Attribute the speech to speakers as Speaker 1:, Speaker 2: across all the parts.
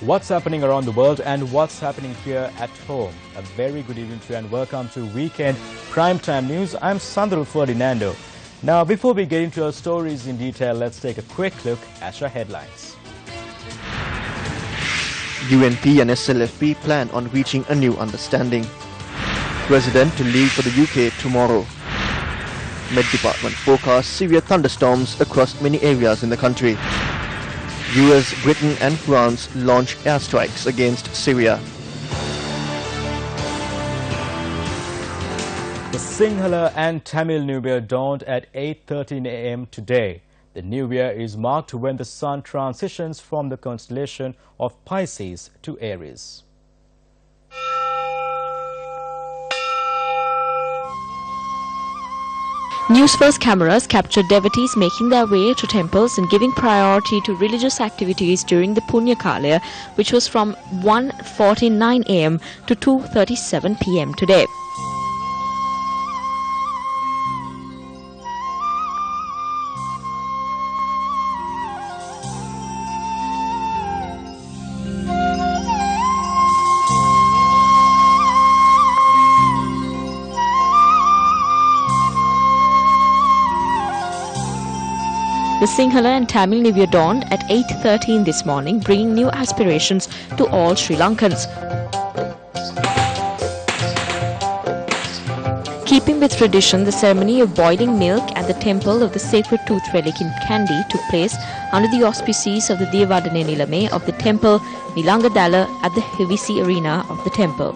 Speaker 1: What's happening around the world and what's happening here at home. A very good evening to you and welcome to Weekend Primetime News. I'm Sandro Ferdinando. Now, before we get into our stories in detail, let's take a quick look at our headlines.
Speaker 2: UNP and SLFP plan on reaching a new understanding. President to leave for the UK tomorrow. Met Department forecasts severe thunderstorms across many areas in the country. US, Britain and France launch airstrikes against Syria.
Speaker 1: The Sinhala and Tamil New Year dawned at 8:13 a.m. today. The New Year is marked when the sun transitions from the constellation of Pisces to Aries.
Speaker 3: Newsfirst cameras captured devotees making their way to temples and giving priority to religious activities during the Punya Kalaya, which was from 1:49 a.m. to 2:37 p.m. today. The Sinhala and Tamil New Year dawned at 8:13 this morning, bringing new aspirations to all Sri Lankans. Keeping with tradition, the ceremony of boiling milk at the temple of the sacred tooth relic in Kandy took place under the auspices of the Devadane Nilame of the temple Nilangadala at the Hivisi arena of the temple.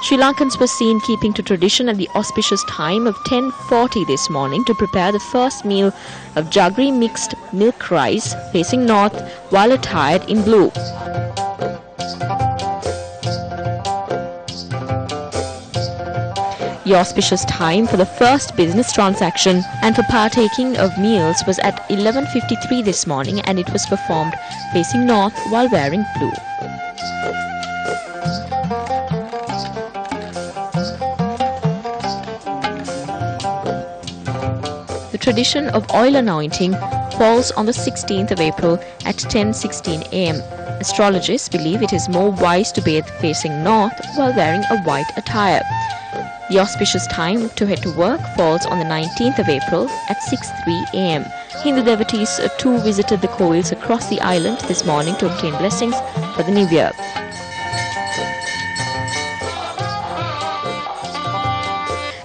Speaker 3: Sri Lankans were seen keeping to tradition at the auspicious time of 10:40 this morning to prepare the first meal of jaggery mixed milk rice facing north while attired in blue. The auspicious time for the first business transaction and for partaking of meals was at 11:53 this morning, and it was performed facing north while wearing blue. The tradition of oil anointing falls on the 16th of April at 10:16 a.m. Astrologists believe it is more wise to bathe facing north while wearing a white attire. The auspicious time to head to work falls on the 19th of April at 6:03 a.m. Hindu devotees too visited the koils across the island this morning to obtain blessings for the new year.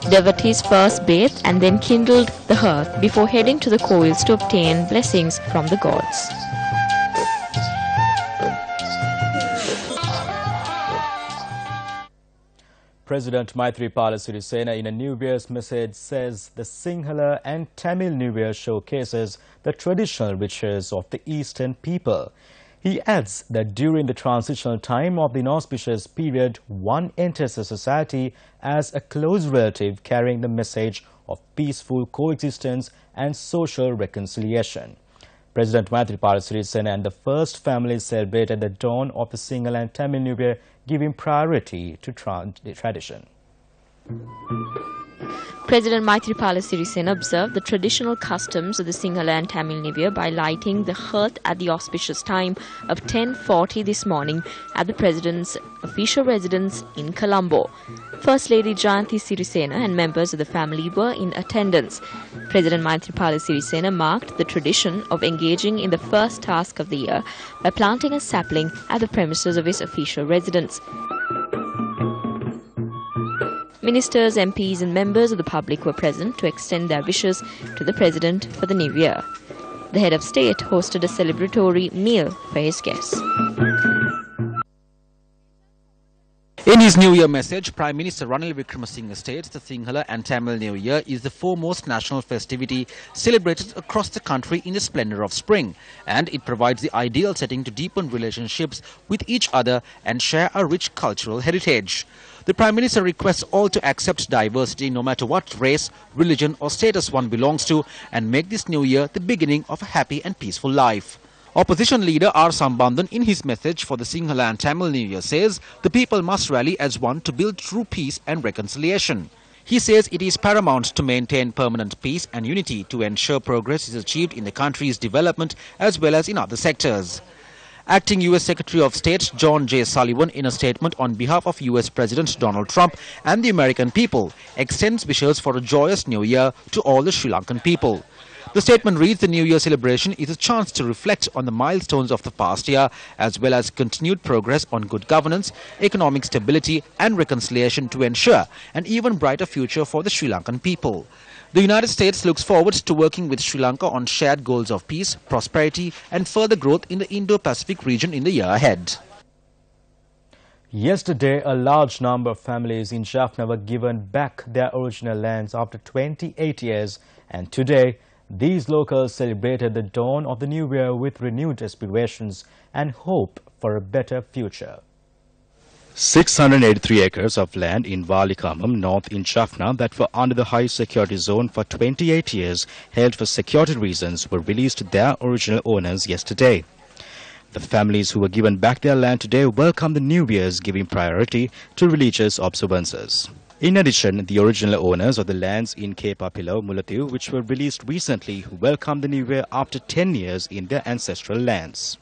Speaker 3: Devotees first bathed and then kindled the hearth before heading to the koils to obtain blessings from the gods.
Speaker 1: President Maithripala Sirisena in a New Year's message says the Sinhala and Tamil New Year showcases the traditional riches of the Eastern people. He adds that during the transitional time of the inauspicious period, one enters a society as a close relative carrying the message of peaceful coexistence and social reconciliation. President Maithripala Sirisena and the first family celebrated the dawn of the Sinhala and Tamil New Year, giving priority to tradition.
Speaker 3: President Maithripala Sirisena observed the traditional customs of the Sinhala and Tamil New Year by lighting the hearth at the auspicious time of 10:40 this morning at the President's official residence in Colombo. First Lady Jayanthi Sirisena and members of the family were in attendance. President Maithripala Sirisena marked the tradition of engaging in the first task of the year by planting a sapling at the premises of his official residence. Ministers, MPs and members of the public were present to extend their wishes to the President for the new year. The head of state hosted a celebratory meal for his guests.
Speaker 4: In his New Year message, Prime Minister Ranil Wickremesinghe states the Sinhala and Tamil New Year is the foremost national festivity celebrated across the country in the splendour of spring, and it provides the ideal setting to deepen relationships with each other and share a rich cultural heritage. The Prime Minister requests all to accept diversity no matter what race, religion or status one belongs to, and make this new year the beginning of a happy and peaceful life. Opposition leader R. Sambandhan, in his message for the Sinhala and Tamil New Year, says the people must rally as one to build true peace and reconciliation. He says it is paramount to maintain permanent peace and unity to ensure progress is achieved in the country's development as well as in other sectors. Acting U.S. Secretary of State John J. Sullivan, in a statement on behalf of U.S. President Donald Trump and the American people, extends wishes for a joyous New Year to all the Sri Lankan people. The statement reads, the New Year celebration is a chance to reflect on the milestones of the past year as well as continued progress on good governance, economic stability and reconciliation to ensure an even brighter future for the Sri Lankan people. The United States looks forward to working with Sri Lanka on shared goals of peace, prosperity and further growth in the Indo-Pacific region in the year ahead.
Speaker 1: Yesterday, a large number of families in Jaffna were given back their original lands after 28 years, and today, these locals celebrated the dawn of the new year with renewed aspirations and hope for a better future. 683 acres of land in Valikamam, north in Jaffna, that were under the high security zone for 28 years, held for security reasons, were released to their original owners yesterday. The families who were given back their land today welcome the New Year's, giving priority to religious observances. In addition, the original owners of the lands in Kepapilo, Mulathu, which were released recently, welcomed the New Year after 10 years in their ancestral lands.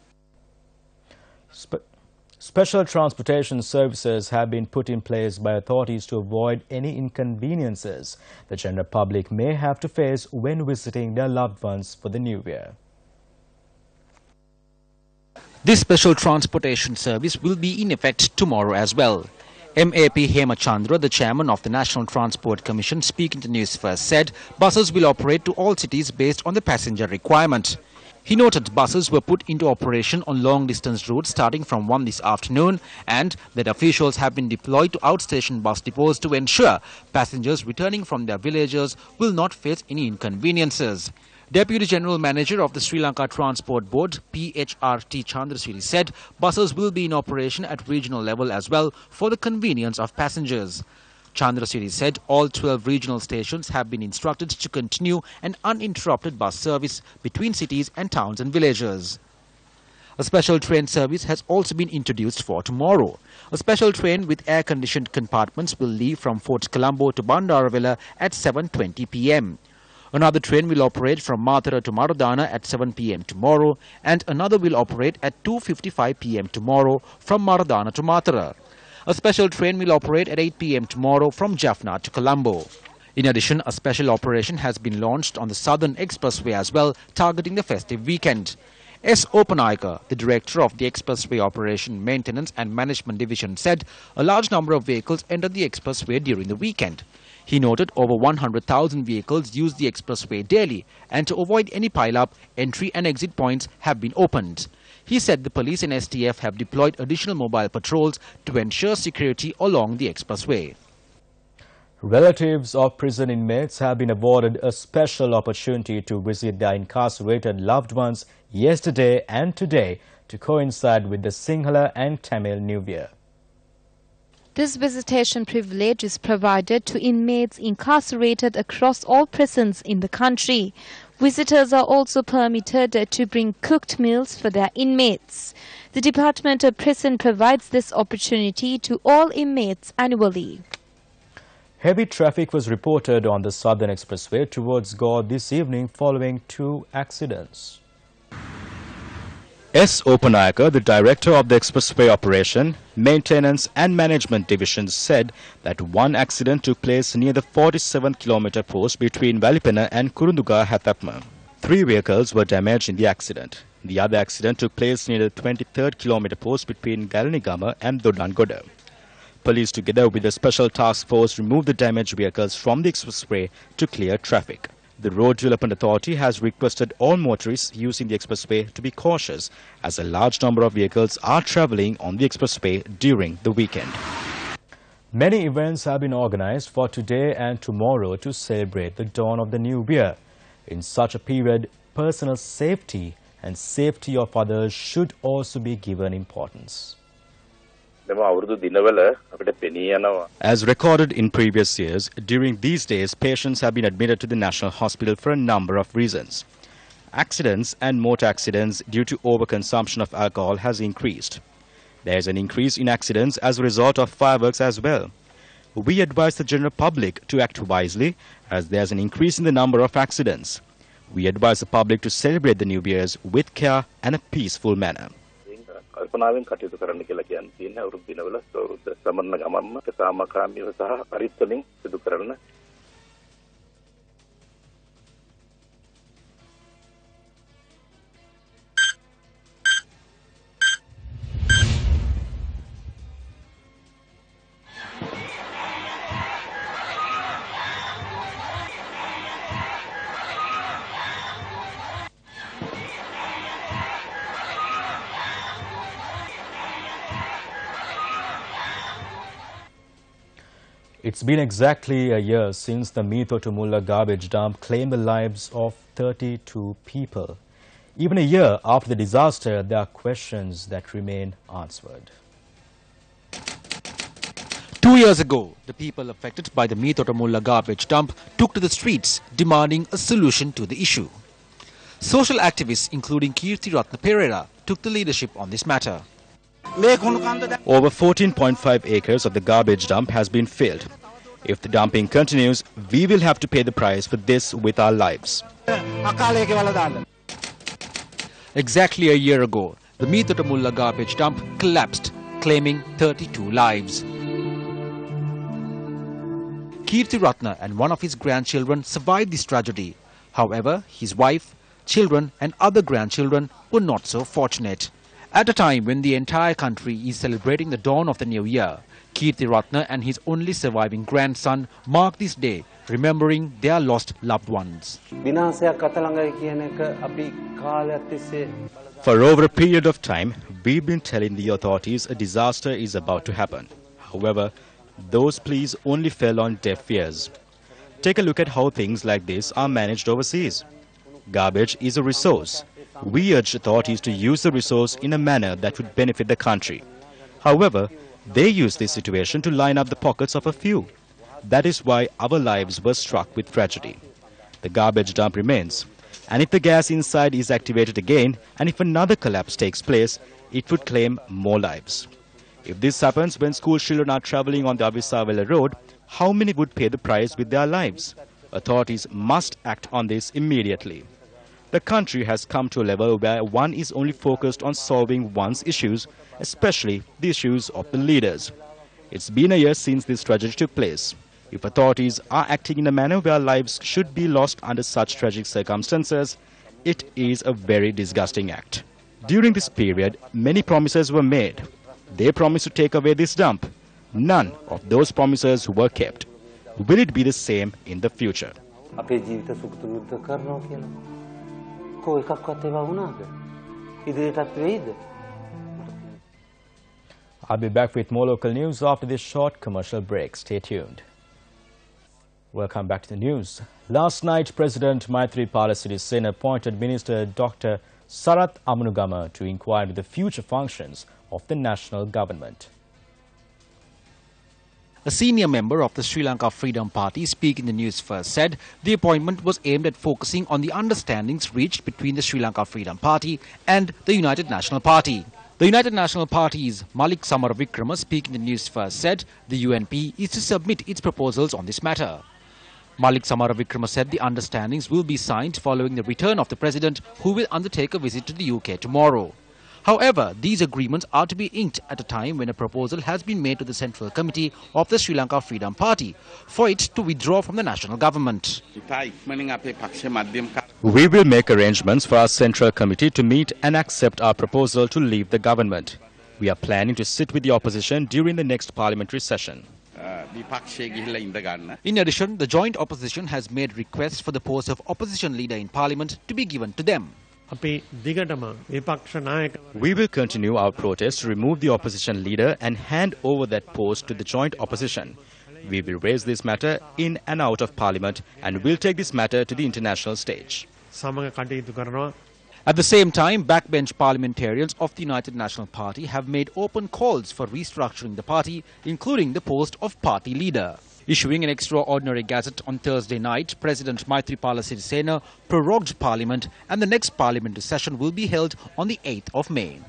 Speaker 1: Special transportation services have been put in place by authorities to avoid any inconveniences the general public may have to face when visiting their loved ones for the New Year.
Speaker 4: This special transportation service will be in effect tomorrow as well. MAP Hemachandra, the chairman of the National Transport Commission, speaking to Newsfirst, said buses will operate to all cities based on the passenger requirement. He noted buses were put into operation on long-distance routes starting from 1 this afternoon and that officials have been deployed to outstation bus depots to ensure passengers returning from their villages will not face any inconveniences. Deputy General Manager of the Sri Lanka Transport Board, PHRT Chandrasiri, said buses will be in operation at regional level as well for the convenience of passengers. Chandrasiri said all 12 regional stations have been instructed to continue an uninterrupted bus service between cities and towns and villages. A special train service has also been introduced for tomorrow. A special train with air-conditioned compartments will leave from Fort Colombo to Bandaravilla at 7:20 p.m. Another train will operate from Mathura to Maradana at 7 p.m. tomorrow, and another will operate at 2:55 p.m. tomorrow from Maradana to Mathura. A special train will operate at 8 p.m. tomorrow from Jaffna to Colombo. In addition, a special operation has been launched on the Southern Expressway as well, targeting the festive weekend. S. Opanayaka, the director of the Expressway Operation, Maintenance and Management Division, said a large number of vehicles entered the expressway during the weekend. He noted over 100,000 vehicles use the expressway daily, and to avoid any pile-up, entry and exit points have been opened. He said the police and STF have deployed additional mobile patrols to ensure security along the expressway.
Speaker 1: Relatives of prison inmates have been awarded a special opportunity to visit their incarcerated loved ones yesterday and today to coincide with the Sinhala and Tamil New Year.
Speaker 5: This visitation privilege is provided to inmates incarcerated across all prisons in the country. Visitors are also permitted to bring cooked meals for their inmates. The Department of Prison provides this opportunity to all inmates annually.
Speaker 1: Heavy traffic was reported on the Southern Expressway towards Gaur this evening following 2 accidents. S. Opanayaka, the director of the Expressway Operation, Maintenance and Management Division, said that one accident took place near the 47-kilometer post between Valipena and Kurunduga Hathapma. 3 vehicles were damaged in the accident. The other accident took place near the 23rd kilometer post between Galanigama and Dodangoda. Police, together with a special task force, removed the damaged vehicles from the expressway to clear traffic. The Road Development Authority has requested all motorists using the expressway to be cautious as a large number of vehicles are travelling on the expressway during the weekend. Many events have been organized for today and tomorrow to celebrate the dawn of the new year. In such a period, personal safety and safety of others should also be given importance. As recorded in previous years, during these days, patients have been admitted to the National Hospital for a number of reasons. Accidents and motor accidents due to overconsumption of alcohol has increased. There is an increase in accidents as a result of fireworks as well. We advise the general public to act wisely as there is an increase in the number of accidents. We advise the public to celebrate the New Year's with care and a peaceful manner.
Speaker 6: කල්පනාවෙන් කටයුතු කරන්න කියලා කියන්නේ තියෙන අවුරුදු දිනවල අවුරුද්ද සමරන ගමන්ම සාමකාමීව සහ පරිස්සමින් සිදු කරන
Speaker 1: It's been exactly a year since the Mitotumula garbage dump claimed the lives of 32 people. Even a year after the disaster, there are questions that remain unanswered.
Speaker 4: 2 years ago, the people affected by the Mitotumula garbage dump took to the streets demanding a solution to the issue. Social activists including Kirti Ratna Pereira took the leadership on this matter.
Speaker 1: Over 14.5 acres of the garbage dump has been filled. If the dumping continues, we will have to pay the price for this with our lives.
Speaker 4: Exactly a year ago, the Mitotumula garbage dump collapsed, claiming 32 lives. Kirti Ratna and one of his grandchildren survived this tragedy. However, his wife, children and other grandchildren were not so fortunate. At a time when the entire country is celebrating the dawn of the new year, Kirti Ratna and his only surviving grandson mark this day, remembering their lost loved ones.
Speaker 1: For over a period of time, we've been telling the authorities a disaster is about to happen. However, those pleas only fell on deaf ears. Take a look at how things like this are managed overseas. Garbage is a resource. We urge authorities to use the resource in a manner that would benefit the country. However, they use this situation to line up the pockets of a few. That is why our lives were struck with tragedy. The garbage dump remains, and if the gas inside is activated again, and if another collapse takes place, it would claim more lives. If this happens when school children are travelling on the Avisavela road, how many would pay the price with their lives? Authorities must act on this immediately. The country has come to a level where one is only focused on solving one's issues, especially the issues of the leaders. It's been a year since this tragedy took place. If authorities are acting in a manner where lives should be lost under such tragic circumstances, it is a very disgusting act. During this period, many promises were made. They promised to take away this dump. None of those promises were kept. Will it be the same in the future? I'll be back with more local news after this short commercial break. Stay tuned. Welcome back to the news. Last night, President Maithripala Sirisena appointed Minister Dr. Sarath Amunugama to inquire into the future functions of the national government.
Speaker 4: A senior member of the Sri Lanka Freedom Party speaking in the Newsfirst said the appointment was aimed at focusing on the understandings reached between the Sri Lanka Freedom Party and the United National Party. The United National Party's Malik Samaravikrama speaking in the Newsfirst said the UNP is to submit its proposals on this matter. Malik Samaravikrama said the understandings will be signed following the return of the President, who will undertake a visit to the UK tomorrow. However, these agreements are to be inked at a time when a proposal has been made to the Central Committee of the Sri Lanka Freedom Party for it to withdraw from the national government.
Speaker 1: We will make arrangements for our Central Committee to meet and accept our proposal to leave the government. We are planning to sit with the opposition during the next parliamentary session.
Speaker 4: In addition, the joint opposition has made requests for the post of opposition leader in parliament to be given to them.
Speaker 1: We will continue our protest to remove the opposition leader and hand over that post to the joint opposition. We will raise this matter in and out of parliament and will take this matter to the international stage. At the same time, backbench parliamentarians of the United National Party have made open calls for restructuring the party, including the post of party leader.
Speaker 4: Issuing an extraordinary gazette on Thursday night, President Maithripala Sirisena prorogued Parliament and the next parliamentary session will be held on the 8th of May.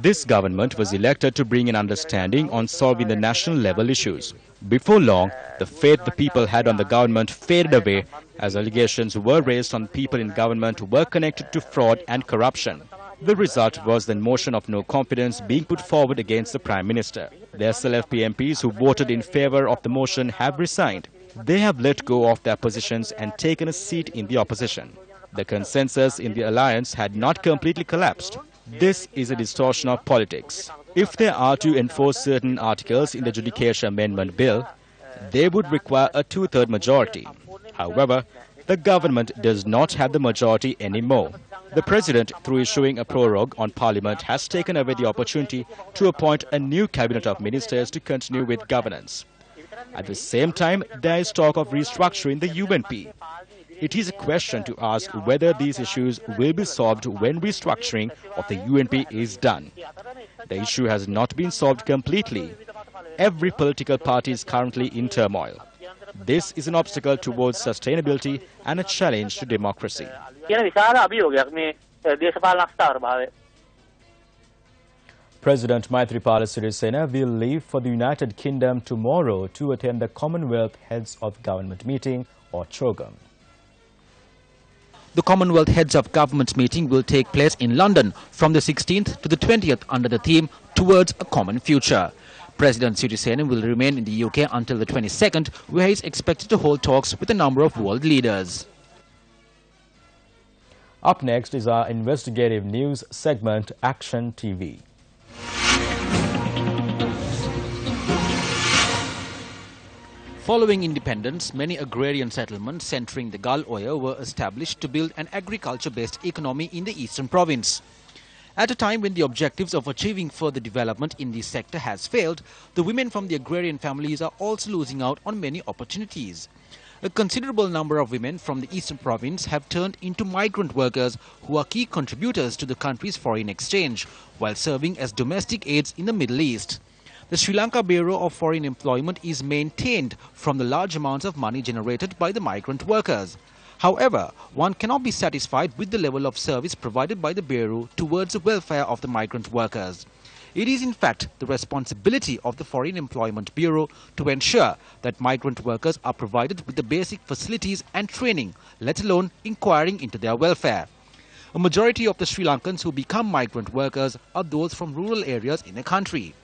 Speaker 1: This government was elected to bring an understanding on solving the national level issues. Before long, the faith the people had on the government faded away as allegations were raised on people in government who were connected to fraud and corruption. The result was the motion of no confidence being put forward against the Prime Minister. The SLFP MPs who voted in favour of the motion have resigned. They have let go of their positions and taken a seat in the opposition. The consensus in the alliance had not completely collapsed. This is a distortion of politics. If they are to enforce certain articles in the Judicature Amendment Bill, they would require a two-third majority. However, the government does not have the majority anymore. The President, through issuing a prorogue on Parliament, has taken away the opportunity to appoint a new cabinet of ministers to continue with governance. At the same time, there is talk of restructuring the UNP. It is a question to ask whether these issues will be solved when restructuring of the UNP is done. The issue has not been solved completely. Every political party is currently in turmoil. This is an obstacle towards sustainability and a challenge to democracy. President Maithripala Sirisena will leave for the United Kingdom tomorrow to attend the Commonwealth Heads of Government meeting, or CHOGM.
Speaker 4: The Commonwealth Heads of Government meeting will take place in London from the 16th to the 20th under the theme Towards a Common Future. President Sirisena will remain in the UK until the 22nd, where he is expected to hold talks with a number of world leaders.
Speaker 1: Up next is our investigative news segment, Action TV.
Speaker 4: Following independence, many agrarian settlements centering the Gal Oya were established to build an agriculture-based economy in the eastern province. At a time when the objectives of achieving further development in this sector has failed, the women from the agrarian families are also losing out on many opportunities. A considerable number of women from the eastern province have turned into migrant workers who are key contributors to the country's foreign exchange, while serving as domestic aides in the Middle East. The Sri Lanka Bureau of Foreign Employment is maintained from the large amounts of money generated by the migrant workers. However, one cannot be satisfied with the level of service provided by the Bureau towards the welfare of the migrant workers. It is in fact the responsibility of the Foreign Employment Bureau to ensure that migrant workers are provided with the basic facilities and training, let alone inquiring into their welfare. A majority of the Sri Lankans who become migrant workers are those from rural areas in the country.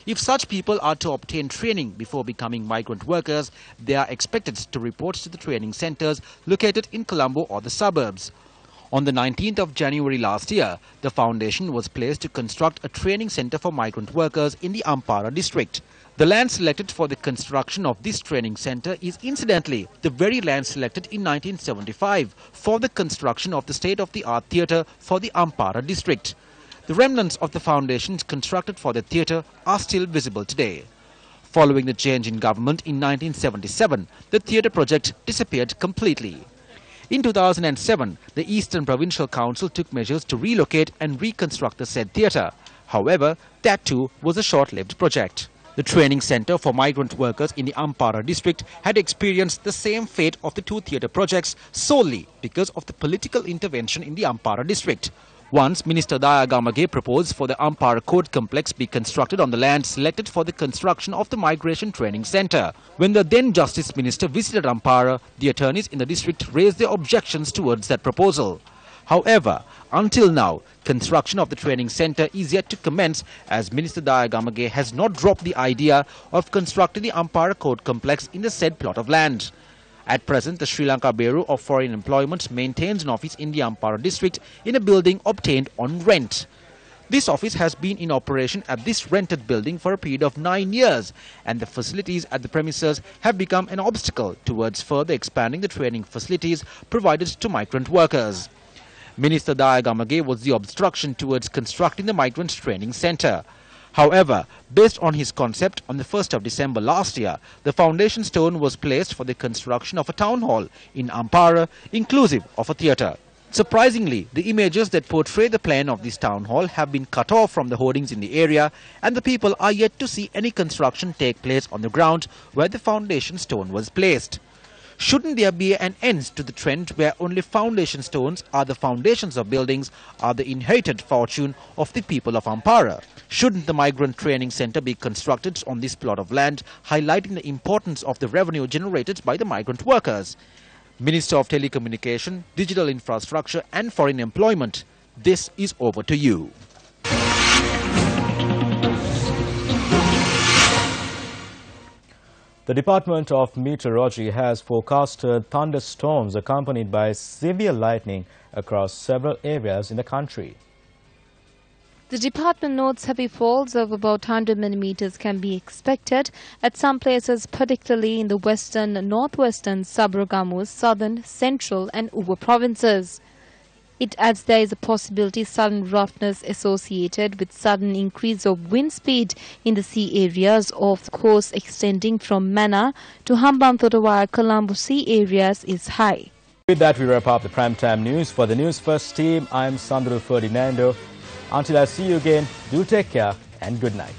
Speaker 4: If such people are to obtain training before becoming migrant workers, they are expected to report to the training centres located in Colombo or the suburbs. On the 19th of January last year, the foundation was placed to construct a training centre for migrant workers in the Ampara district. The land selected for the construction of this training centre is incidentally the very land selected in 1975 for the construction of the state-of-the-art theatre for the Ampara district. The remnants of the foundations constructed for the theatre are still visible today. Following the change in government in 1977, the theatre project disappeared completely. In 2007, the Eastern Provincial Council took measures to relocate and reconstruct the said theatre. However, that too was a short-lived project. The training centre for migrant workers in the Ampara district had experienced the same fate of the two theatre projects solely because of the political intervention in the Ampara district. Once, Minister Daya Gamage proposed for the Ampara Court complex be constructed on the land selected for the construction of the Migration Training Centre. When the then Justice Minister visited Ampara, the attorneys in the district raised their objections towards that proposal. However, until now, construction of the training centre is yet to commence as Minister Daya Gamage has not dropped the idea of constructing the Ampara Court complex in the said plot of land. At present, the Sri Lanka Bureau of Foreign Employment maintains an office in the Ampara district in a building obtained on rent. This office has been in operation at this rented building for a period of 9 years, and the facilities at the premises have become an obstacle towards further expanding the training facilities provided to migrant workers. Minister Daya Gamage was the obstruction towards constructing the Migrant Training Centre. However, based on his concept, on the 1st of December last year, the foundation stone was placed for the construction of a town hall in Ampara, inclusive of a theatre. Surprisingly, the images that portray the plan of this town hall have been cut off from the hoardings in the area, and the people are yet to see any construction take place on the ground where the foundation stone was placed. Shouldn't there be an end to the trend where only foundation stones are the foundations of buildings, are the inherited fortune of the people of Ampara? Shouldn't the migrant training center be constructed on this plot of land, highlighting the importance of the revenue generated by the migrant workers? Minister of Telecommunication, Digital Infrastructure and Foreign Employment, this is over to you.
Speaker 1: The Department of Meteorology has forecasted thunderstorms accompanied by severe lightning across several areas in the country.
Speaker 5: The department notes heavy falls of about 100 millimeters can be expected at some places, particularly in the western, northwestern, Sabaragamu's, southern, central and Ubud provinces. It adds there is a possibility sudden roughness associated with sudden increase of wind speed in the sea areas of the coast extending from Mana to Hambantota Colombo sea areas is high.
Speaker 1: With that, we wrap up the primetime news. For the News First team, I'm Sandro Ferdinando. Until I see you again, do take care and good night.